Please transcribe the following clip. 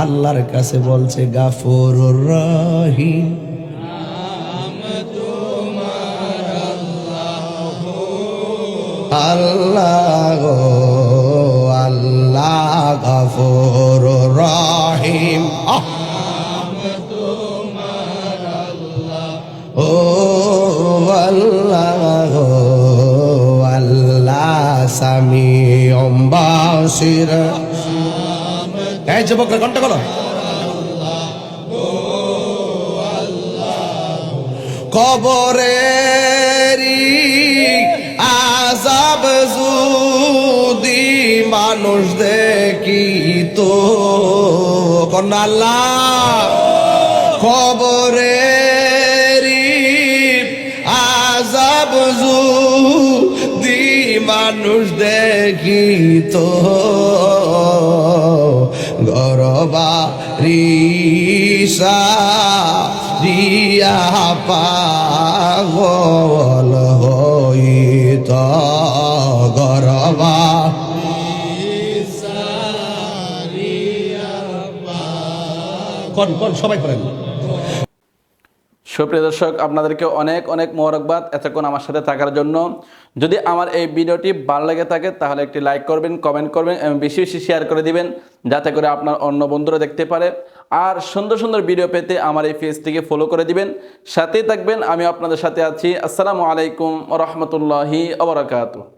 আল্লাহর কাছে বলছে গাফুরুর রহিম। আল্লাহ গো আল্লাহ গাফুরুর রহিম। ও আল্লাহ গো আল্লাহ সামিউম বাসির। এই যুবকরা ঘন্টা করো। কবরেরি আযাব যদি মানুষ দেখিতো, কোন আল্লাহ কবরেরি আযাব যদি মানুষ দেখিতো, গরবারিসা দিয়া পাগল হইত, গরবা কোন সবাই করেন। সুপ্রিয় দর্শক, আপনাদেরকে অনেক অনেক মোবারকবাদ এতক্ষণ আমার সাথে থাকার জন্য। যদি আমার এই ভিডিওটি ভালো লেগে থাকে তাহলে একটি লাইক করবেন, কমেন্ট করবেন এবং বেশি বেশি শেয়ার করে দিবেন, যাতে করে আপনার অন্য বন্ধুরা দেখতে পারে। আর সুন্দর সুন্দর ভিডিও পেতে আমার এই পেজটিকে ফলো করে দিবেন, সাথেই থাকবেন। আমি আপনাদের সাথে আছি। আসসালামু আলাইকুম ওয়া রাহমাতুল্লাহি ওয়া বারাকাতুহু।